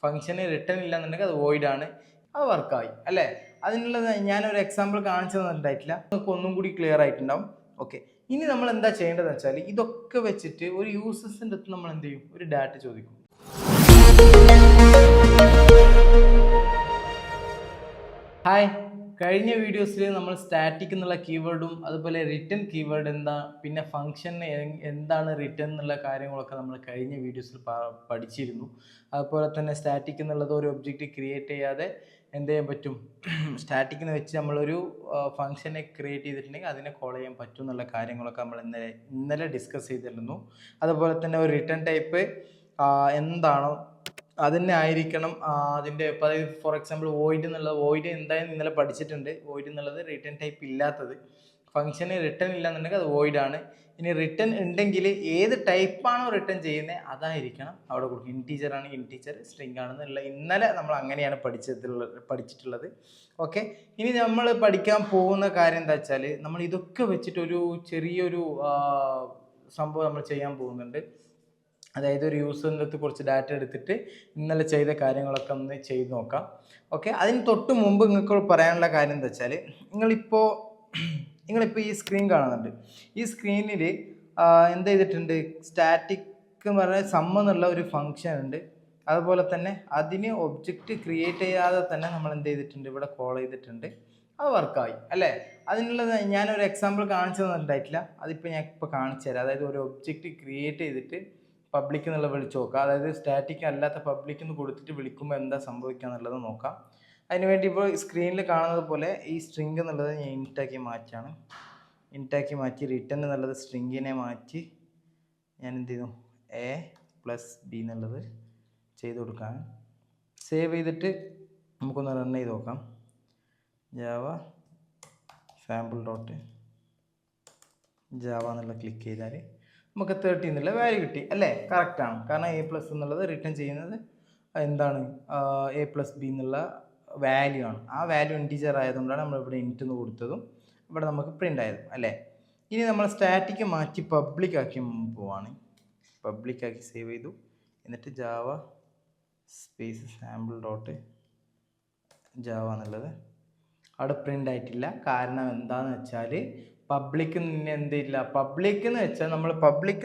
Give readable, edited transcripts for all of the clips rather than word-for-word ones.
ഫംഗ്ഷന് റിട്ടേൺ ഇല്ല എന്നുണ്ടെങ്കിൽ അത് വോയിഡ് ആണ്, അത് വർക്കായി അല്ലേ. അതിനുള്ളത് ഞാനൊരു എക്സാമ്പിൾ കാണിച്ചു തന്നിട്ടുണ്ടായിട്ടില്ല, നിങ്ങൾക്ക് ഒന്നും കൂടി ക്ലിയർ ആയിട്ടുണ്ടാവും. ഓക്കെ, ഇനി നമ്മൾ എന്താ ചെയ്യേണ്ടതെന്ന് വെച്ചാൽ ഇതൊക്കെ വെച്ചിട്ട് ഒരു യൂസേഴ്സിൻ്റെ അടുത്ത് നമ്മൾ എന്ത് ചെയ്യും, ഒരു ഡാറ്റ ചോദിക്കും. ഹായ്, കഴിഞ്ഞ വീഡിയോസിൽ നമ്മൾ സ്റ്റാറ്റിക് എന്നുള്ള കീവേഡും അതുപോലെ റിട്ടേൺ കീവേഡ് എന്താ, പിന്നെ ഫംഗ്ഷൻ എന്താണ് റിട്ടേൺ എന്നുള്ള കാര്യങ്ങളൊക്കെ നമ്മൾ കഴിഞ്ഞ വീഡിയോസിൽ പഠിച്ചിരുന്നു. അതുപോലെ തന്നെ സ്റ്റാറ്റിക് എന്നുള്ളത് ഒരു ഒബ്ജക്റ്റ് ക്രിയേറ്റ് ചെയ്യാതെ എന്ത് ചെയ്യാൻ പറ്റും, സ്റ്റാറ്റിക്കിന് വെച്ച് നമ്മളൊരു ഫംഗ്ഷനെ ക്രിയേറ്റ് ചെയ്തിട്ടുണ്ടെങ്കിൽ അതിനെ കോൾ ചെയ്യാൻ പറ്റും എന്നുള്ള കാര്യങ്ങളൊക്കെ നമ്മൾ ഇന്നലെ ഡിസ്കസ് ചെയ്തിരുന്നു. അതുപോലെ തന്നെ ഒരു റിട്ടേൺ ടൈപ്പ് എന്താണോ അതന്നെ ആയിരിക്കണം അതിൻ്റെ. ഇപ്പോൾ ഫോർ എക്സാമ്പിൾ വോയിഡ് എന്നുള്ളത്, വോയിഡ് എന്തായാലും ഇന്നലെ പഠിച്ചിട്ടുണ്ട്. വോയിഡ് എന്നുള്ളത് റിട്ടേൺ ടൈപ്പ് ഇല്ലാത്തത്, ഫംഗ്ഷന് റിട്ടേൺ ഇല്ല എന്നുണ്ടെങ്കിൽ അത് വോയിഡ് ആണ്. ഇനി റിട്ടേൺ ഉണ്ടെങ്കിൽ ഏത് ടൈപ്പാണോ റിട്ടേൺ ചെയ്യുന്നത് അതായിരിക്കണം അവിടെ കൊടുക്കും. ഇൻറ്റീജർ ആണ് ഇൻറ്റീജർ, സ്ട്രിങ് ആണെന്നുള്ള ഇന്നലെ നമ്മൾ അങ്ങനെയാണ് പഠിച്ചിട്ടുള്ളത്. ഓക്കെ, ഇനി നമ്മൾ പഠിക്കാൻ പോകുന്ന കാര്യം എന്താ വെച്ചാൽ നമ്മൾ ഇതൊക്കെ വെച്ചിട്ടൊരു ചെറിയൊരു സംഭവം നമ്മൾ ചെയ്യാൻ പോകുന്നുണ്ട്. അതായത് ഒരു യൂസറിൻ്റെ അടുത്ത് കുറച്ച് ഡാറ്റ എടുത്തിട്ട് ഇന്നലെ ചെയ്ത കാര്യങ്ങളൊക്കെ ഒന്ന് ചെയ്ത് നോക്കാം. ഓക്കെ, അതിന് തൊട്ട് മുമ്പ് നിങ്ങൾക്ക് പറയാനുള്ള കാര്യം എന്താ വെച്ചാൽ നിങ്ങളിപ്പോൾ ഈ സ്ക്രീൻ കാണുന്നുണ്ട്. ഈ സ്ക്രീനിൽ എന്ത് ചെയ്തിട്ടുണ്ട്, സ്റ്റാറ്റിക് എന്ന് പറഞ്ഞാൽ സം എന്നുള്ള ഒരു ഫംഗ്ഷൻ ഉണ്ട്. അതുപോലെ തന്നെ അതിന് ഒബ്ജക്റ്റ് ക്രിയേറ്റ് ചെയ്യാതെ തന്നെ നമ്മൾ എന്ത് ചെയ്തിട്ടുണ്ട്, ഇവിടെ കോൾ ചെയ്തിട്ടുണ്ട്. അത് വർക്കായി അല്ലേ. അതിനുള്ളത് ഞാനൊരു എക്സാമ്പിൾ കാണിച്ചു തന്നിട്ടുണ്ടായിട്ടില്ല, അതിപ്പോൾ ഞാൻ ഇപ്പോൾ കാണിച്ചു തരാം. അതായത് ഒരു ഒബ്ജക്റ്റ് ക്രിയേറ്റ് ചെയ്തിട്ട് പബ്ലിക് എന്നുള്ള വിളിച്ച് നോക്കാം. അതായത് സ്റ്റാറ്റിക് അല്ലാത്ത പബ്ലിക് എന്ന് കൊടുത്തിട്ട് വിളിക്കുമ്പോൾ എന്താ സംഭവിക്കുക എന്നുള്ളത് നോക്കാം. അതിനുവേണ്ടി ഇപ്പോൾ സ്ക്രീനിൽ കാണുന്നത് പോലെ ഈ സ്ട്രിങ് എന്നുള്ളത് ഞാൻ ഇൻറ്റാക്കി മാറ്റാണ്. ഇൻറ്റാക്കി മാറ്റി റിട്ടേൺ എന്നുള്ളത് സ്ട്രിങ്ങിനെ മാറ്റി ഞാൻ എന്ത് ചെയ്തു, A+B എന്നുള്ളത് ചെയ്ത് കൊടുക്കാൻ. സേവ് ചെയ്തിട്ട് നമുക്കൊന്ന് റൺ ചെയ്ത് നോക്കാം. ജാവ സാമ്പിൾ ഡോട്ട് ജാവ എന്നുള്ള ക്ലിക്ക് ചെയ്താൽ നമുക്ക് 30 എന്നുള്ള വാല്യൂ കിട്ടി അല്ലേ. കറക്റ്റാണ്, കാരണം A+ എന്നുള്ളത് റിട്ടേൺ ചെയ്യുന്നത് എന്താണ്, A+B എന്നുള്ള വാല്യൂ ആണ്. ആ വാല്യൂ ഇൻറ്റീജർ ആയതുകൊണ്ടാണ് നമ്മളിവിടെ ഇൻറ്റ് എന്ന് കൊടുത്തതും ഇവിടെ നമുക്ക് പ്രിൻ്റ് ആയതും അല്ലേ. ഇനി നമ്മൾ സ്റ്റാറ്റിക്ക് മാറ്റി പബ്ലിക് ആക്കി പോവാണ്. പബ്ലിക് ആക്കി സേവ് ചെയ്തു. എന്നിട്ട് Java space sample dot Java എന്നുള്ളത് അവിടെ പ്രിൻ്റ് ആയിട്ടില്ല. കാരണം എന്താണെന്ന് വെച്ചാൽ പബ്ലിക്ക് എന്തില്ല, പബ്ലിക് എന്ന്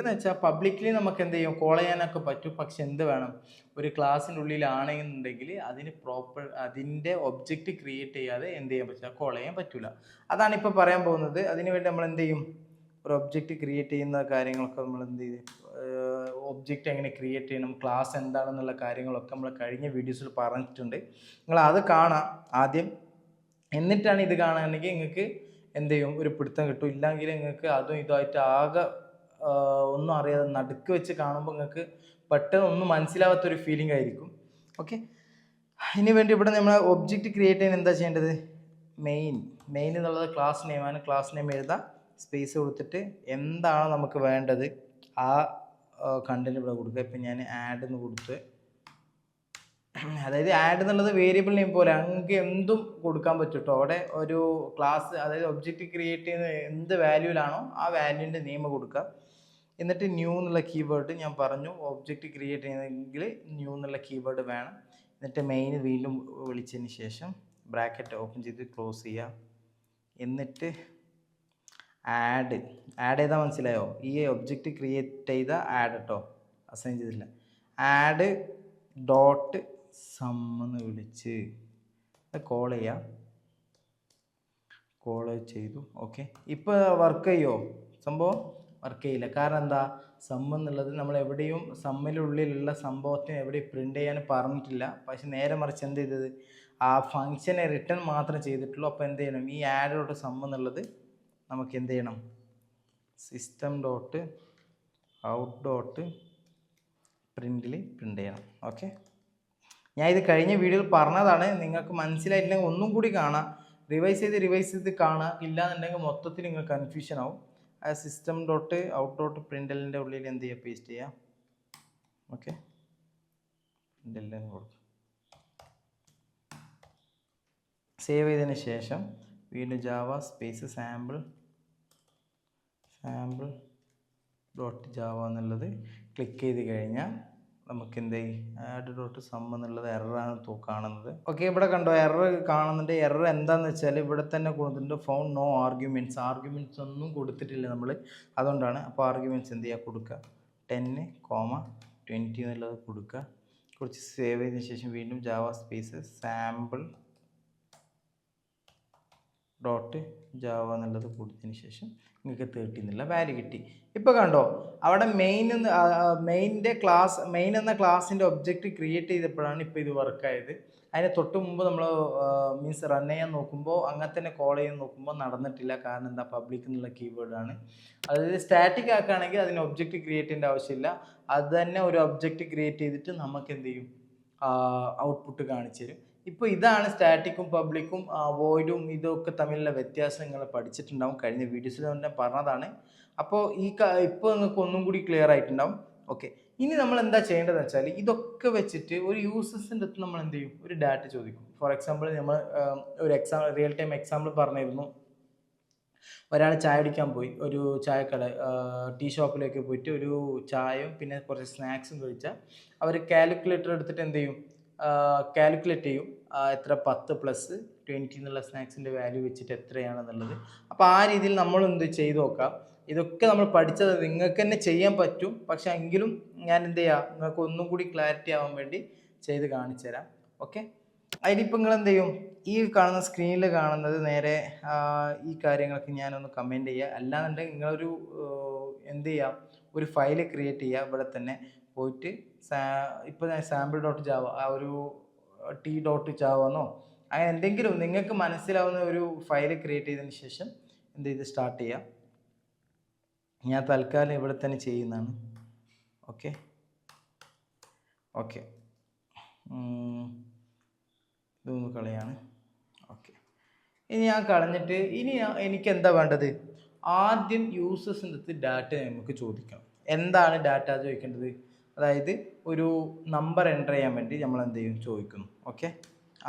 വെച്ചാൽ പബ്ലിക്കലി നമുക്ക് എന്ത് ചെയ്യും, കോൾ ചെയ്യാനൊക്കെ പറ്റും. പക്ഷെ എന്ത് വേണം, ഒരു ക്ലാസ്സിൻ്റെ ഉള്ളിലാണെന്നുണ്ടെങ്കിൽ അതിൻ്റെ ഒബ്ജക്റ്റ് ക്രിയേറ്റ് ചെയ്യാതെ എന്ത് ചെയ്യാൻ പറ്റില്ല, കോൾ ചെയ്യാൻ പറ്റില്ല. അതാണ് ഇപ്പോൾ പറയാൻ പോകുന്നത്. അതിനുവേണ്ടി നമ്മൾ എന്ത് ചെയ്യും, ഒരു ഒബ്ജക്റ്റ് ക്രിയേറ്റ് ചെയ്യുന്ന കാര്യങ്ങളൊക്കെ നമ്മൾ എന്ത് ചെയ്യും, ഒബ്ജക്റ്റ് എങ്ങനെ ക്രിയേറ്റ് ചെയ്യണം, ക്ലാസ് എന്താണെന്നുള്ള കാര്യങ്ങളൊക്കെ നമ്മൾ കഴിഞ്ഞ വീഡിയോസിൽ പറഞ്ഞിട്ടുണ്ട്. നിങ്ങൾ അത് കാണാം ആദ്യം, എന്നിട്ടാണ് ഇത് കാണുകയാണെങ്കിൽ നിങ്ങൾക്ക് എന്ത് ചെയ്യും, ഒരു പിടുത്തം കിട്ടും. ഇല്ലെങ്കിൽ നിങ്ങൾക്ക് അതും ഇതുമായിട്ട് ആകെ ഒന്നും അറിയാതെ നടുക്ക് വെച്ച് കാണുമ്പോൾ നിങ്ങൾക്ക് പെട്ടെന്ന് ഒന്നും മനസ്സിലാവാത്തൊരു ഫീലിംഗ് ആയിരിക്കും. ഓക്കെ, ഇതിന് വേണ്ടി ഇവിടെ നമ്മൾ ഒബ്ജക്റ്റ് ക്രിയേറ്റ് ചെയ്യാൻ എന്താ ചെയ്യേണ്ടത്, മെയിൻ എന്നുള്ളത് ക്ലാസ് നെയിമാണ്. ക്ലാസ് നെയിം എഴുതാം, സ്പേസ് കൊടുത്തിട്ട് എന്താണോ നമുക്ക് വേണ്ടത് ആ കണ്ടന്റ് ഇവിടെ കൊടുക്കുക. ഇപ്പം ഞാൻ ആഡ് എന്ന് കൊടുത്ത്, അതായത് ആഡ് എന്നുള്ളത് വേരിയബിൾ നെയിം പോലെ നിങ്ങൾക്ക് എന്തും കൊടുക്കാൻ പറ്റും കേട്ടോ. അവിടെ ഒരു ക്ലാസ്, അതായത് ഒബ്ജക്റ്റ് ക്രിയേറ്റ് ചെയ്യുന്ന എന്ത് വാല്യൂലാണോ ആ വാല്യൂവിൻ്റെ നെയിം കൊടുക്കുക. എന്നിട്ട് ന്യൂ എന്നുള്ള കീവേഡ് ഞാൻ പറഞ്ഞു, ഒബ്ജക്റ്റ് ക്രിയേറ്റ് ചെയ്യുന്നതെങ്കിൽ ന്യൂ എന്നുള്ള കീവേഡ് വേണം. എന്നിട്ട് മെയിൻ വീണ്ടും വിളിച്ചതിന് ശേഷം ബ്രാക്കറ്റ് ഓപ്പൺ ചെയ്ത് ക്ലോസ് ചെയ്യുക. എന്നിട്ട് ആഡ് ചെയ്താൽ മനസ്സിലായോ, ഈ ഒബ്ജക്റ്റ് ക്രിയേറ്റ് ചെയ്ത ആഡ് കേട്ടോ, അസൈൻ ചെയ്തില്ല. ആഡ് ഡോട്ട് സം എന്ന് വിളിച്ച് കോൾ ചെയ്യാം. കോൾ ചെയ്തു. ഓക്കെ, ഇപ്പോൾ വർക്ക് ചെയ്യുമോ, സംഭവം വർക്ക് ചെയ്യില്ല. കാരണം എന്താ, സം എന്നുള്ളത് നമ്മൾ എവിടെയും സമ്മിനുള്ളിലുള്ള സംഭവത്തിന് എവിടെയും പ്രിൻ്റ് ചെയ്യാൻ പറഞ്ഞിട്ടില്ല. പക്ഷെ നേരെ മറിച്ച് എന്ത് ചെയ്തത്, ആ ഫംഗ്ഷനെ റിട്ടേൺ മാത്രം ചെയ്തിട്ടുള്ളൂ. അപ്പോൾ എന്ത് ചെയ്യണം, ഈ ആഡ് ഡോട്ട് സം എന്നുള്ളത് നമുക്ക് എന്ത് ചെയ്യണം, സിസ്റ്റം ഡോട്ട് ഔട്ട് ഡോട്ട് പ്രിൻ്റിൽ പ്രിൻ്റ് ചെയ്യണം. ഓക്കെ, ഞാൻ ഇത് കഴിഞ്ഞ വീഡിയോയിൽ പറഞ്ഞതാണ്, നിങ്ങൾക്ക് മനസ്സിലായില്ലെങ്കിൽ ഒന്നും കൂടി കാണാം, റിവൈസ് ചെയ്ത് കാണുക. ഇല്ലാന്നുണ്ടെങ്കിൽ മൊത്തത്തിൽ നിങ്ങൾ കൺഫ്യൂഷൻ ആവും. ആ സിസ്റ്റം ഡോട്ട് ഔട്ട് ഡോട്ട് പ്രിൻ്റലിൻ്റെ ഉള്ളിൽ എന്ത് ചെയ്യുക, പേസ്റ്റ് ചെയ്യുക. ഓക്കെ, പ്രിൻ്റലിന് കൊടുക്കും. സേവ് ചെയ്തതിന് ശേഷം വീണ്ടും Java space sample dot Java എന്നുള്ളത് ക്ലിക്ക് ചെയ്ത് കഴിഞ്ഞാൽ നമുക്ക് എന്ത് ആഡ് ഡോട്ട് സം എന്നുള്ളത് എററാണ് കാണുന്നത്. ഓക്കെ, ഇവിടെ കണ്ടോ എറർ കാണുന്നുണ്ട്. എറർ എന്താണെന്ന് വെച്ചാൽ ഇവിടെ തന്നെ കൊടുത്തിട്ടുണ്ട് ഫൗണ്ട് നോ ആർഗ്യുമെൻറ്റ്സ് ഒന്നും കൊടുത്തിട്ടില്ല നമ്മൾ, അതുകൊണ്ടാണ്. അപ്പോൾ ആർഗ്യുമെൻറ്റ്സ് എന്ത് ചെയ്യുക, കൊടുക്കുക 10,20 എന്നുള്ളത് കൊടുക്കുക. കുറച്ച് സേവ് ചെയ്തതിന് ശേഷം വീണ്ടും Java space sample dot Java എന്നുള്ളത് കൊടുത്തതിന് ശേഷം നിങ്ങൾക്ക് 30 എന്നുള്ള വാല്യൂ കിട്ടി. ഇപ്പോൾ കണ്ടോ അവിടെ മെയിൻ എന്ന ക്ലാസ്സിൻ്റെ ഒബ്ജക്റ്റ് ക്രിയേറ്റ് ചെയ്തപ്പോഴാണ് ഇപ്പോൾ ഇത് വർക്കായത്. അതിന് തൊട്ട് മുമ്പ് നമ്മൾ മീൻസ് റൺ ചെയ്യാൻ നോക്കുമ്പോൾ അങ്ങനെ തന്നെ കോൾ ചെയ്യാൻ നോക്കുമ്പോൾ നടന്നിട്ടില്ല. കാരണം എന്താ, പബ്ലിക് എന്നുള്ള കീവേഡാണ്. അതായത് സ്റ്റാറ്റിക് ആക്കുകയാണെങ്കിൽ അതിന് ഒബ്ജക്റ്റ് ക്രിയേറ്റ് ചെയ്യേണ്ട ആവശ്യമില്ല. അത് തന്നെ ഒരു ഒബ്ജക്റ്റ് ക്രിയേറ്റ് ചെയ്തിട്ട് നമുക്ക് എന്ത് ചെയ്യും, ഔട്ട്പുട്ട് കാണിച്ചു തരും. ഇപ്പോൾ ഇതാണ് സ്റ്റാറ്റിക്കും പബ്ലിക്കും വോയിഡും ഇതൊക്കെ തമ്മിലുള്ള വ്യത്യാസം നിങ്ങൾ പഠിച്ചിട്ടുണ്ടാവും, കഴിഞ്ഞ വീഡിയോസിൽ തന്നെ പറഞ്ഞതാണ്. അപ്പോൾ ഇപ്പോൾ നിങ്ങൾക്ക് ഒന്നും കൂടി ക്ലിയർ ആയിട്ടുണ്ടാവും. ഓക്കെ, ഇനി നമ്മൾ എന്താ ചെയ്യേണ്ടതെന്ന് വെച്ചാൽ ഇതൊക്കെ വെച്ചിട്ട് ഒരു യൂസേഴ്സിൻ്റെ അടുത്ത് നമ്മൾ എന്ത് ചെയ്യും, ഒരു ഡാറ്റ ചോദിക്കും. ഫോർ എക്സാമ്പിൾ നമ്മൾ ഒരു റിയൽ ടൈം എക്സാമ്പിൾ പറഞ്ഞിരുന്നു. ഒരാൾ ചായ കുടിക്കാൻ പോയി, ഒരു ചായക്കട ടീ ഷോപ്പിലേക്ക് പോയിട്ട് ഒരു ചായയും പിന്നെ കുറച്ച് സ്നാക്സും കഴിച്ചാൽ അവർ കാൽക്കുലേറ്റർ എടുത്തിട്ട് എന്ത് ചെയ്യും, കാൽക്കുലേറ്റ് ചെയ്യും എത്ര 10+20 എന്നുള്ള സ്നാക്സിൻ്റെ വാല്യൂ വെച്ചിട്ട് എത്രയാണെന്നുള്ളത്. അപ്പോൾ ആ രീതിയിൽ നമ്മൾ എന്ത് ചെയ്ത് നോക്കാം. ഇതൊക്കെ നമ്മൾ പഠിച്ചത് നിങ്ങൾക്ക് തന്നെ ചെയ്യാൻ പറ്റും, പക്ഷെ എങ്കിലും ഞാൻ എന്ത് ചെയ്യാം, നിങ്ങൾക്ക് ഒന്നും കൂടി ക്ലാരിറ്റി ആവാൻ വേണ്ടി ചെയ്ത് കാണിച്ചു തരാം. ഓക്കെ, അതിനിപ്പോൾ നിങ്ങൾ എന്ത് ചെയ്യും, ഈ കാണുന്ന സ്ക്രീനിൽ കാണുന്നത് നേരെ ഈ കാര്യങ്ങളൊക്കെ ഞാനൊന്ന് കമൻറ്റ് ചെയ്യുക. അല്ലാന്നുണ്ടെങ്കിൽ നിങ്ങളൊരു എന്ത് ചെയ്യുക, ഒരു ഫയൽ ക്രിയേറ്റ് ചെയ്യുക. ഇവിടെ തന്നെ പോയിട്ട് ഇപ്പോൾ ഞാൻ സാമ്പിൾ ഡോട്ട് ജാവ, ആ ഒരു t.java എന്നോ അങ്ങനെ എന്തെങ്കിലും നിങ്ങൾക്ക് മനസ്സിലാവുന്ന ഒരു ഫയൽ ക്രിയേറ്റ് ചെയ്തതിന് ശേഷം എന്ത് ചെയ്ത് സ്റ്റാർട്ട് ചെയ്യാം. ഞാൻ തൽക്കാലം ഇവിടെ തന്നെ ചെയ്യുന്നതാണ്. ഓക്കെ ഓക്കെ ഇതൊന്ന് കളയാണ്. ഓക്കെ, ഇനി ഞാൻ കളഞ്ഞിട്ട് എനിക്ക് എന്താ വേണ്ടത്, ആദ്യം യൂസേഴ്സിൻ്റെ അടുത്ത് ഡാറ്റ നമുക്ക് ചോദിക്കണം. എന്താണ് ഡാറ്റ ചോദിക്കേണ്ടത്, അതായത് ഒരു നമ്പർ എൻ്റർ ചെയ്യാൻ വേണ്ടി നമ്മൾ എന്ത് ചെയ്യും, ചോദിക്കുന്നു. ഓക്കെ,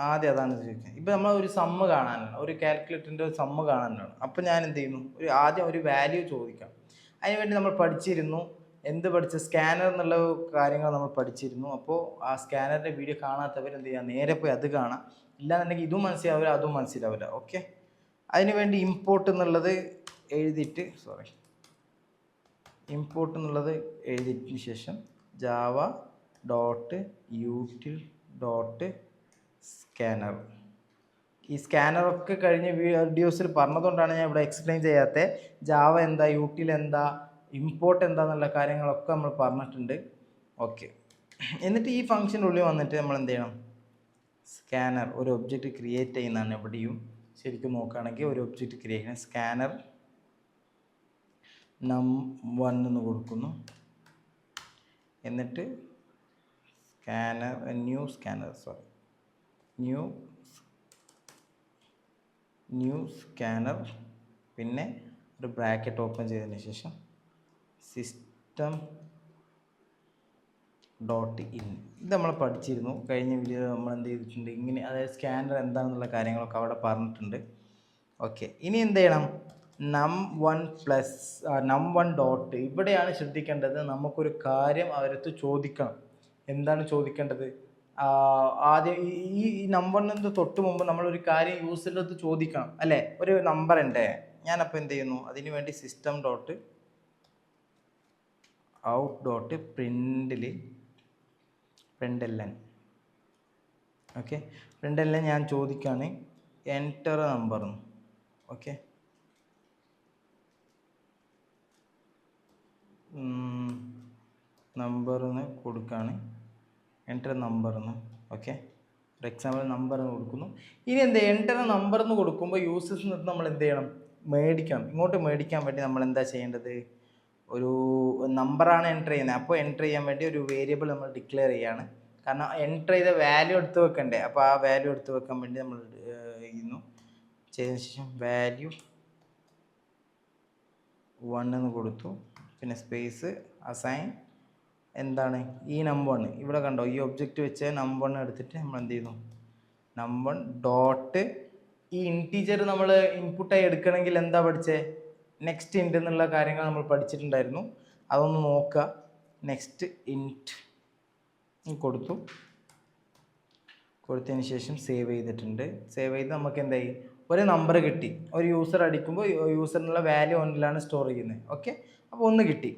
ആദ്യം അതാണ് ചോദിക്കുന്നത്. ഇപ്പോൾ നമ്മൾ ഒരു സമ്മ് കാണാനാണ്, ഒരു കാൽക്കുലേറ്ററിൻ്റെ ഒരു സമ്മ് കാണാനാണ്. അപ്പോൾ ഞാൻ എന്ത് ചെയ്യുന്നു, ആദ്യം ഒരു വാല്യൂ ചോദിക്കാം. അതിനുവേണ്ടി നമ്മൾ പഠിച്ചിരുന്നു, സ്കാനർ എന്നുള്ള കാര്യങ്ങൾ നമ്മൾ പഠിച്ചിരുന്നു. അപ്പോൾ ആ സ്കാനറിൻ്റെ വീഡിയോ കാണാത്തവർ എന്ത് ചെയ്യുക, നേരെ പോയി അത് കാണാം. ഇല്ലാന്നുണ്ടെങ്കിൽ ഇതും മനസ്സിലാവില്ല അതും മനസ്സിലാവില്ല. ഓക്കെ, അതിനുവേണ്ടി ഇമ്പോർട്ട് എന്നുള്ളത് എഴുതിയതിന് ശേഷം java.util.scanner. ഈ സ്കാനറൊക്കെ കഴിഞ്ഞ വീഡിയോസിൽ പറഞ്ഞതുകൊണ്ടാണ് ഞാൻ ഇവിടെ എക്സ്പ്ലെയിൻ ചെയ്യാത്തത്. ജാവ എന്താ, യൂട്ടിൽ എന്താ, ഇമ്പോർട്ട് എന്താന്നുള്ള കാര്യങ്ങളൊക്കെ നമ്മൾ പറഞ്ഞിട്ടുണ്ട്. ഓക്കെ, എന്നിട്ട് ഈ ഫംഗ്ഷൻ്റെ ഉള്ളിൽ വന്നിട്ട് നമ്മൾ എന്ത് ചെയ്യണം, സ്കാനർ ഒരു ഒബ്ജക്റ്റ് ക്രിയേറ്റ് ചെയ്യുന്നതാണ്. എവിടെയും ശരിക്കും നോക്കുകയാണെങ്കിൽ ഒരു ഒബ്ജക്റ്റ് ക്രിയേറ്റ് ചെയ്യുന്ന സ്കാനർ num1 എന്ന് കൊടുക്കുന്നു. എന്നിട്ട് ന്യൂ സ്കാനർ പിന്നെ ഒരു ബ്രാക്കറ്റ് ഓപ്പൺ ചെയ്തതിന് ശേഷം system.in. ഇത് നമ്മൾ പഠിച്ചിരുന്നു കഴിഞ്ഞ വീഡിയോ. നമ്മൾ എന്ത് ചെയ്തിട്ടുണ്ട്, ഇങ്ങനെ അതായത് സ്കാനർ എന്താണെന്നുള്ള കാര്യങ്ങളൊക്കെ അവിടെ പറഞ്ഞിട്ടുണ്ട്. ഓക്കെ, ഇനി എന്ത് ചെയ്യണം, num1 ഡോട്ട്, ഇവിടെയാണ് ശ്രദ്ധിക്കേണ്ടത്. നമുക്കൊരു കാര്യം അവരടുത്ത് ചോദിക്കണം. എന്താണ് ചോദിക്കേണ്ടത്, ആദ്യം ഈ നമ്പറിന് തൊട്ട് മുമ്പ് നമ്മളൊരു കാര്യം യൂസറിൻ്റെ അടുത്ത് ചോദിക്കണം അല്ലേ, ഒരു നമ്പർ ഉണ്ട്. ഞാനപ്പോൾ എന്ത് ചെയ്യുന്നു, അതിന് വേണ്ടി system.out.println. ഓക്കെ, println ഞാൻ ചോദിക്കുകയാണ് എൻ്റർ നമ്പർ. ഓക്കെ, നമ്പറിന് കൊടുക്കുകയാണ് എൻ്റർ നമ്പറിന്. ഓക്കെ, ഫോർ എക്സാമ്പിൾ നമ്പറിന് കൊടുക്കുന്നു. ഇനി എന്ത് എൻ്റർ നമ്പറിന് കൊടുക്കുമ്പോൾ യൂസേഴ്സിൽ നിന്ന് നമ്മൾ എന്ത് ചെയ്യണം, ഇങ്ങോട്ട് മേടിക്കാൻ വേണ്ടി നമ്മൾ എന്താ ചെയ്യേണ്ടത്, ഒരു നമ്പറാണ് എൻ്റർ ചെയ്യുന്നത്. അപ്പോൾ എൻ്റർ ചെയ്യാൻ വേണ്ടി ഒരു വേരിയബിൾ നമ്മൾ ഡിക്ലെയർ ചെയ്യാണ്. കാരണം എൻ്റർ ചെയ്ത വാല്യൂ എടുത്ത് വെക്കണ്ടേ. അപ്പോൾ ആ വാല്യൂ എടുത്ത് വെക്കാൻ വേണ്ടി നമ്മൾ ചെയ്യുന്നു. ചെയ്തതിന് ശേഷം value 1 എന്ന് കൊടുത്തു. പിന്നെ സ്പേസ് അസൈൻ എന്താണ്, ഈ num1. ഇവിടെ കണ്ടോ, ഈ ഒബ്ജക്റ്റ് വെച്ച് num1 എടുത്തിട്ട് നമ്മൾ എന്ത് ചെയ്യുന്നു, num1 ഡോട്ട്, ഈ ഇൻറ്റീജർ നമ്മൾ ഇൻപുട്ടായി എടുക്കണമെങ്കിൽ എന്താ പഠിച്ചേ, നെക്സ്റ്റ് ഇൻറ്റ് എന്നുള്ള കാര്യങ്ങൾ നമ്മൾ പഠിച്ചിട്ടുണ്ടായിരുന്നു. അതൊന്ന് നോക്കുക. നെക്സ്റ്റ് ഇൻറ്റ് കൊടുത്തു. കൊടുത്തതിന് ശേഷം സേവ് ചെയ്തിട്ടുണ്ട്. സേവ് ചെയ്ത് നമുക്ക് എന്തായി, ഒരു നമ്പർ കിട്ടി. ഒരു യൂസർ അടിക്കുമ്പോൾ യൂസറിനുള്ള വാല്യൂ ഒന്നിലാണ് സ്റ്റോർ ചെയ്യുന്നത്. ഓക്കെ, അപ്പോൾ ഒന്ന് കിട്ടി.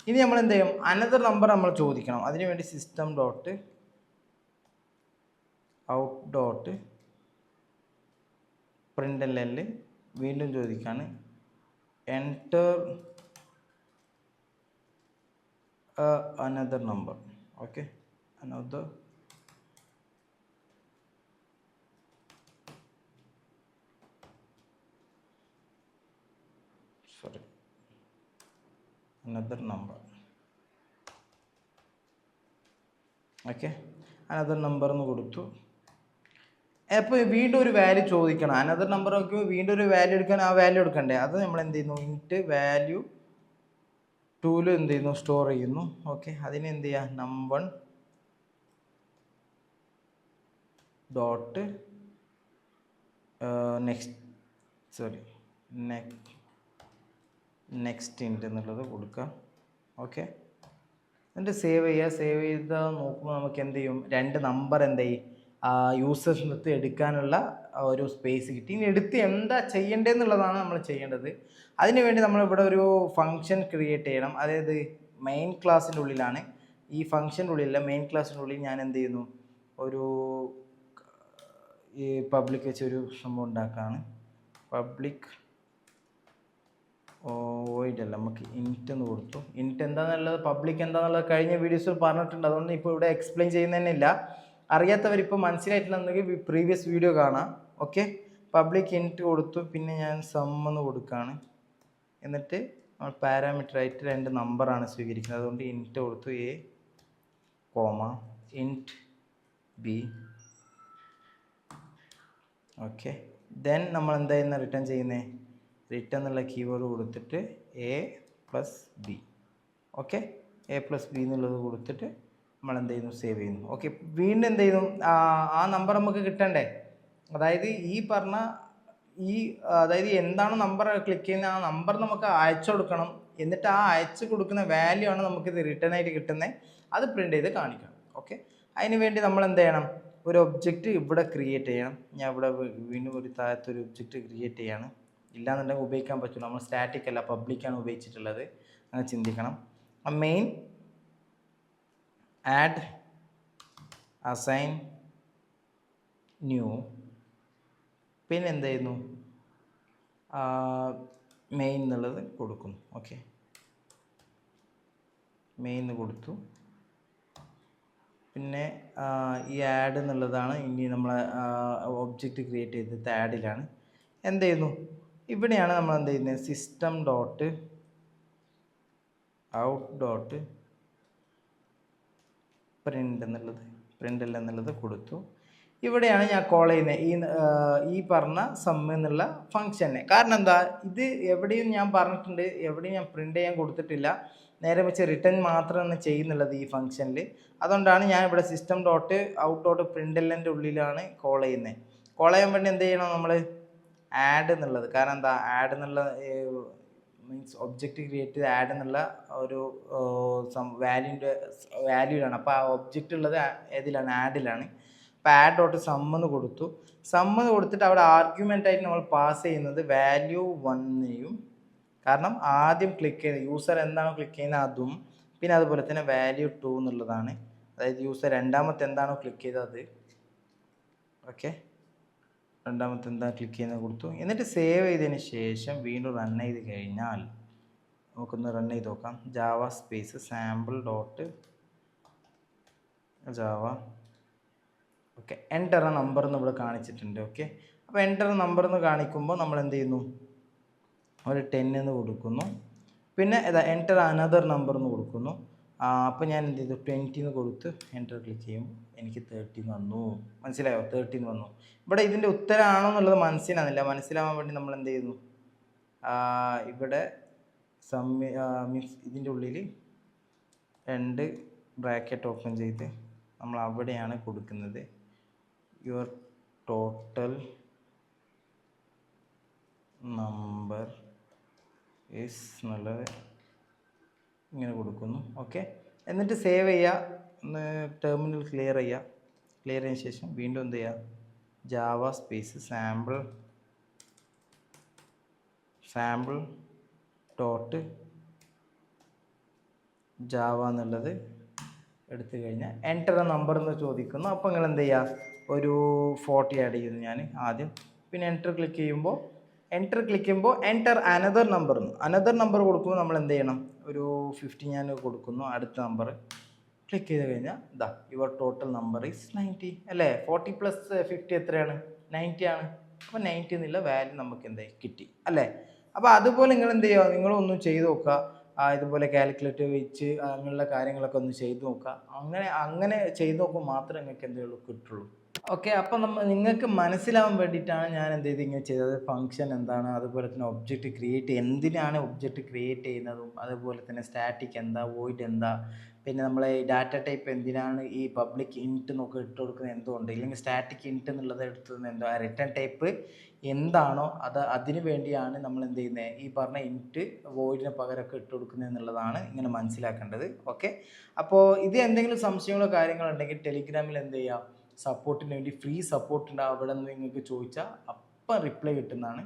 ഇനി നമ്മൾ എന്ത് ചെയ്യും, അനദർ നമ്പർ നമ്മൾ ചോദിക്കണം. അതിനുവേണ്ടി system dot out dot print വീണ്ടും ചോദിക്കാണ് enter another number. Okay, another another number. Okay, another number എന്ന് കൊടുത്തു. അപ്പോൾ വീണ്ടും ഒരു വാല്യൂ ചോദിക്കണം. അനദർ നമ്പർ നോക്കി വീണ്ടും ഒരു വാല്യൂ എടുക്കാൻ, ആ വാല്യൂ എടുക്കണ്ടേ? അത് നമ്മൾ എന്ത് ചെയ്യുന്നു, ഇൻറ്റ് വാല്യൂ ടൂല് എന്ത് ചെയ്യുന്നു, സ്റ്റോർ ചെയ്യുന്നു. ഓക്കെ, അതിന് എന്ത് ചെയ്യുക, നമ്പർ ഡോട്ട് നെക്സ്റ്റ് ഇൻറ്റ് എന്നുള്ളത് കൊടുക്കുക. ഓക്കെ, എന്നിട്ട് സേവ് ചെയ്യുക. സേവ് ചെയ്താൽ നോക്കുമ്പോൾ നമുക്ക് എന്ത് ചെയ്യും, രണ്ട് നമ്പർ എന്ത് ചെയ്യും, യൂസേഴ്സിൻ്റെ അടുത്ത് എടുക്കാനുള്ള ഒരു സ്പേസ് കിട്ടി. ഇനി എടുത്ത് എന്താ ചെയ്യേണ്ടതെന്നുള്ളതാണ് നമ്മൾ ചെയ്യേണ്ടത്. അതിനുവേണ്ടി നമ്മളിവിടെ ഒരു ഫംഗ്ഷൻ ക്രിയേറ്റ് ചെയ്യണം. അതായത് മെയിൻ ക്ലാസ്സിൻ്റെ ഉള്ളിലാണ്, ഈ ഫംഗ്ഷൻ്റെ ഉള്ളിലല്ല, മെയിൻ ക്ലാസ്സിൻ്റെ ഉള്ളിൽ ഞാൻ എന്ത് ചെയ്യുന്നു, ഒരു ഈ പബ്ലിക് വെച്ച് ഒരു സംഭവം ഉണ്ടാക്കുകയാണ്. പബ്ലിക് വോയിഡ് അല്ല, നമുക്ക് ഇൻറ്റ് എന്ന് കൊടുത്തു. ഇൻറ്റ് എന്താണെന്നുള്ളത്, പബ്ലിക് എന്താണെന്നുള്ളത് കഴിഞ്ഞ വീഡിയോസിൽ പറഞ്ഞിട്ടുണ്ട്. അതുകൊണ്ട് ഇപ്പോൾ ഇവിടെ എക്സ്പ്ലെയിൻ ചെയ്യുന്നതന്നെയില്ല. അറിയാത്തവരിപ്പോൾ മനസ്സിലായിട്ടില്ലെന്നെങ്കിൽ പ്രീവിയസ് വീഡിയോ കാണാം. ഓക്കെ, പബ്ലിക് ഇൻറ്റ് കൊടുത്തു. പിന്നെ ഞാൻ സം എന്ന് കൊടുക്കുകയാണ്. എന്നിട്ട് നമ്മൾ പാരാമീറ്ററായിട്ട് രണ്ട് നമ്പറാണ് സ്വീകരിക്കുന്നത്. അതുകൊണ്ട് ഇൻറ്റ് കൊടുത്തു a comma int b. Okay, then നമ്മൾ എന്തായിരുന്നു റിട്ടേൺ ചെയ്യുന്നത്, റിട്ടേൺ എന്നുള്ള കീവേഡ് കൊടുത്തിട്ട് a plus b. Okay, a plus b എന്നുള്ളത് കൊടുത്തിട്ട് നമ്മൾ എന്ത് ചെയ്യുന്നു, സേവ് ചെയ്യുന്നു. ഓക്കെ, വീണ്ടും എന്ത് ചെയ്യുന്നു, ആ നമ്പർ നമുക്ക് കിട്ടണ്ടേ? അതായത് അതായത് എന്താണ് നമ്പർ ക്ലിക്ക് ചെയ്യുന്നത്, ആ നമ്പർ നമുക്ക് അയച്ചു കൊടുക്കണം. എന്നിട്ട് ആ അയച്ചു കൊടുക്കുന്ന വാല്യൂ ആണ് നമുക്കിത് റിട്ടേൺ ആയിട്ട് കിട്ടുന്നത്. അത് പ്രിൻ്റ് ചെയ്ത് കാണിക്കണം. ഓക്കെ, അതിന് വേണ്ടി നമ്മൾ എന്ത് ചെയ്യണം, ഒരു ഒബ്ജക്റ്റ് ഇവിടെ ക്രിയേറ്റ് ചെയ്യണം. ഞാൻ ഇവിടെ വീണ്ടും ഒരു താഴത്തൊരു ഒബ്ജക്റ്റ് ക്രിയേറ്റ് ചെയ്യാണ്. ഇല്ലാന്നുണ്ടെങ്കിൽ ഉപയോഗിക്കാൻ പറ്റില്ല. നമ്മൾ സ്റ്റാറ്റിക് അല്ല, പബ്ലിക്കാണ് ഉപയോഗിച്ചിട്ടുള്ളത്. അങ്ങനെ ചിന്തിക്കണം. Main add assign new. പിന്നെ എന്ത് ചെയ്യുന്നു, മെയിൻ എന്നുള്ളത് കൊടുക്കുന്നു. ഓക്കെ, മെയിൻ കൊടുത്തു. പിന്നെ ഈ ആഡ് എന്നുള്ളതാണ് ഇനി നമ്മൾ ഒബ്ജക്റ്റ് ക്രിയേറ്റ് ചെയ്തത് ആഡിലാണ്. എന്ത് ചെയ്യുന്നു, ഇവിടെയാണ് നമ്മൾ എന്ത് ചെയ്യുന്നത്, system dot out dot print എന്നുള്ളത് കൊടുത്തു. ഇവിടെയാണ് ഞാൻ കോൾ ചെയ്യുന്നത് ഈ പറഞ്ഞ സം എന്നുള്ള ഫംഗ്ഷനെ. കാരണം എന്താ, ഇത് എവിടെയും ഞാൻ പറഞ്ഞിട്ടുണ്ട്, എവിടെയും ഞാൻ പ്രിൻ്റ് ചെയ്യാൻ കൊടുത്തിട്ടില്ല. നേരെ വെച്ച് റിട്ടേൺ മാത്രമാണ് ചെയ്യുന്നുള്ളത് ഈ ഫംഗ്ഷനിൽ. അതുകൊണ്ടാണ് ഞാൻ ഇവിടെ system dot out dot print ഉള്ളിലാണ് കോൾ ചെയ്യുന്നത്. കോൾ ചെയ്യാൻ വേണ്ടി എന്ത് ചെയ്യണം, നമ്മൾ ആഡ് എന്നുള്ളത്. കാരണം എന്താ, ആഡ് എന്നുള്ള മീൻസ് ഒബ്ജക്റ്റ് ക്രിയേറ്റ് ചെയ്ത് ആഡ് എന്നുള്ള ഒരു വാല്യൂലാണ്. അപ്പോൾ ആ ഒബ്ജക്റ്റ് ഉള്ളത് ഏതിലാണ്, ആഡിലാണ്. അപ്പോൾ ആഡ് ഡോട്ട് സം എന്ന് കൊടുത്തു. സം എന്ന് കൊടുത്തിട്ട് അവിടെ ആർഗ്യുമെൻ്റ് ആയിട്ട് നമ്മൾ പാസ് ചെയ്യുന്നത് വാല്യൂ 1നെയും, കാരണം ആദ്യം ക്ലിക്ക് ചെയ്യുന്നത് യൂസർ എന്താണോ ക്ലിക്ക് ചെയ്യുന്നത് അതും, പിന്നെ അതുപോലെ തന്നെ വാല്യൂ 2 എന്നുള്ളതാണ്. അതായത് യൂസർ രണ്ടാമത്തെ എന്താണോ ക്ലിക്ക് ചെയ്തത് അത്. ഓക്കെ, രണ്ടാമത്തെ എന്താ ക്ലിക്ക് ചെയ്യുന്നത് കൊടുത്തു. എന്നിട്ട് സേവ് ചെയ്തതിന് ശേഷം വീണ്ടും റൺ ചെയ്ത് കഴിഞ്ഞാൽ നമുക്കൊന്ന് റൺ ചെയ്ത് നോക്കാം. Java space sample dot Java. Okay, enter number എന്ന് ഇവിടെ കാണിച്ചിട്ടുണ്ട്. ഓക്കെ, അപ്പോൾ എൻ്റർ നമ്പർ എന്ന് കാണിക്കുമ്പോൾ നമ്മൾ എന്ത് ചെയ്യുന്നു, ഒരു 10 എന്ന് കൊടുക്കുന്നു. പിന്നെ എൻ്റർ അനദർ നമ്പർ എന്ന് കൊടുക്കുന്നു. അപ്പോൾ ഞാൻ എന്ത് ചെയ്തു, 20 എന്ന് കൊടുത്ത് എൻ്റർ ക്ലിക്ക് ചെയ്യും. എനിക്ക് 13 വന്നു. മനസ്സിലായോ, 13 വന്നു. ഇവിടെ ഇതിൻ്റെ ഉത്തരമാണോ എന്നുള്ളത് മനസ്സിലാകുന്നില്ല. മനസ്സിലാവാൻ വേണ്ടി നമ്മൾ എന്ത് ചെയ്യുന്നു, ഇവിടെ മീൻസ് ഇതിൻ്റെ ഉള്ളിൽ 2 ബ്രാക്കറ്റ് ഓപ്പൺ ചെയ്ത് നമ്മൾ അവിടെയാണ് കൊടുക്കുന്നത് യുവർ ടോട്ടൽ നമ്പർ ഈസ് എന്നുള്ളത് ഇങ്ങനെ കൊടുക്കുന്നു. ഓക്കെ, എന്നിട്ട് സേവ് ചെയ്യുക. ഒന്ന് ടെർമിനൽ ക്ലിയർ ചെയ്യുക. ക്ലിയർ ചെയ്തതിന് ശേഷം വീണ്ടും എന്ത് ചെയ്യുക, Java space sample dot Java എന്നുള്ളത് എടുത്തു കഴിഞ്ഞാൽ എൻ്റർ നമ്പർ എന്ന് ചോദിക്കുന്നു. അപ്പോൾ നിങ്ങൾ എന്ത് ചെയ്യുക, ഒരു 40 ആഡ് ചെയ്യുന്നു ഞാൻ ആദ്യം. പിന്നെ എൻ്റർ ക്ലിക്ക് ചെയ്യുമ്പോൾ എൻ്റർ അനദർ നമ്പർ കൊടുക്കുമ്പോൾ നമ്മൾ എന്ത് ചെയ്യണം, ഒരു 50 ഞാൻ കൊടുക്കുന്നു. അടുത്ത നമ്പർ ക്ലിക്ക് ചെയ്ത് കഴിഞ്ഞാൽ ഇതാ യുവർ ടോട്ടൽ നമ്പർ ഈസ് 90 അല്ലേ. 40 + 50 എത്രയാണ്, 90 ആണ്. അപ്പോൾ 90 എന്നുള്ള വാല്യൂ നമുക്ക് എന്തായി കിട്ടി അല്ലേ. അപ്പോൾ അതുപോലെ നിങ്ങൾ എന്ത് ചെയ്യുക, നിങ്ങളൊന്നും ചെയ്ത് നോക്കുക. ഇതുപോലെ കാൽക്കുലേറ്റർ വെച്ച് അങ്ങനെയുള്ള കാര്യങ്ങളൊക്കെ ഒന്ന് ചെയ്ത് നോക്കുക. അങ്ങനെ ചെയ്ത് നോക്കുമ്പോൾ മാത്രമേ നിങ്ങൾക്ക് എന്തെങ്കിലും കിട്ടുള്ളൂ. ഓക്കെ, അപ്പം നിങ്ങൾക്ക് മനസ്സിലാവാൻ വേണ്ടിയിട്ടാണ് ഞാൻ എന്ത് ചെയ്ത് ഇങ്ങനെ ചെയ്തത്. ഫംഗ്ഷൻ എന്താണ്, അതുപോലെ തന്നെ ഒബ്ജക്റ്റ് ക്രിയേറ്റ് എന്തിനാണ് ഒബ്ജക്റ്റ് ക്രിയേറ്റ് ചെയ്യുന്നതും, അതുപോലെ തന്നെ സ്റ്റാറ്റിക് എന്താ, വോയിഡ് എന്താ, പിന്നെ നമ്മളെ ഡാറ്റ ടൈപ്പ് എന്തിനാണ് ഈ പബ്ലിക് ഇൻറ്റ് നോക്കി ഇട്ട് കൊടുക്കുന്നത് എന്തുകൊണ്ട്, ഇല്ലെങ്കിൽ സ്റ്റാറ്റിക് ഇൻറ്റ് എന്നുള്ളത് എടുത്തത് എന്തോ റിട്ടേൺ ടൈപ്പ് എന്താണോ അതിന് വേണ്ടിയാണ് നമ്മൾ എന്ത് ചെയ്യുന്നത്, ഈ പറഞ്ഞ ഇൻറ്റ് വോയിഡിന് പകരമൊക്കെ ഇട്ട് കൊടുക്കുന്നത് എന്നുള്ളതാണ് ഇങ്ങനെ മനസ്സിലാക്കേണ്ടത്. ഓക്കെ, അപ്പോൾ ഇത് എന്തെങ്കിലും സംശയങ്ങളോ കാര്യങ്ങളോ ഉണ്ടെങ്കിൽ ടെലിഗ്രാമിൽ എന്ത് ചെയ്യുക, സപ്പോർട്ടിന് വേണ്ടി ഫ്രീ സപ്പോർട്ട് ഉണ്ട്. അവിടെ നിന്ന് നിങ്ങൾക്ക് ചോദിച്ചാൽ അപ്പം റിപ്ലൈ കിട്ടുന്നതാണ്.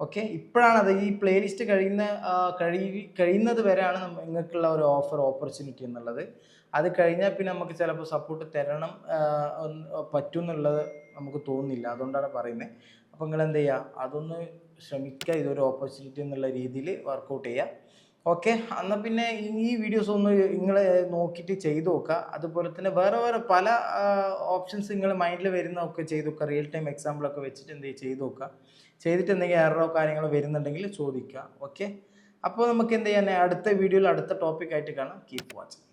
ഓക്കെ, ഇപ്പോഴാണ് അത് ഈ പ്ലേലിസ്റ്റ് കഴിയുന്നത് വരെയാണ് നിങ്ങൾക്കുള്ള ഒരു ഓപ്പർച്യൂണിറ്റി എന്നുള്ളത്. അത് കഴിഞ്ഞാൽ പിന്നെ നമുക്ക് ചിലപ്പോൾ സപ്പോർട്ട് തരണം പറ്റും എന്നുള്ളത് നമുക്ക് തോന്നുന്നില്ല. അതുകൊണ്ടാണ് പറയുന്നത്. അപ്പോൾ നിങ്ങൾ എന്ത് ചെയ്യുക, അതൊന്ന് ശ്രമിക്കുക, ഇതൊരു ഓപ്പർച്യൂണിറ്റി എന്നുള്ള രീതിയിൽ വർക്കൗട്ട് ചെയ്യുക. ഓക്കെ, എന്നാൽ പിന്നെ ഈ വീഡിയോസ് ഒന്ന് നിങ്ങൾ നോക്കിയിട്ട് ചെയ്ത് നോക്കുക. അതുപോലെ തന്നെ വേറെ പല ഓപ്ഷൻസ് നിങ്ങൾ മൈൻഡിൽ വരുന്നതൊക്കെ ചെയ്ത് നോക്കുക. റിയൽ ടൈം എക്സാമ്പിളൊക്കെ വെച്ചിട്ട് എന്ത് ചെയ്ത് നോക്കുക. ചെയ്തിട്ട് എന്തെങ്കിലും എററോ കാര്യങ്ങളോ വരുന്നുണ്ടെങ്കിൽ ചോദിക്കുക. ഓക്കെ, അപ്പോൾ നമുക്ക് എന്ത് ചെയ്യാൻ അടുത്ത വീഡിയോയിൽ അടുത്ത ടോപ്പിക്കായിട്ട് കാണാം. Keep watching.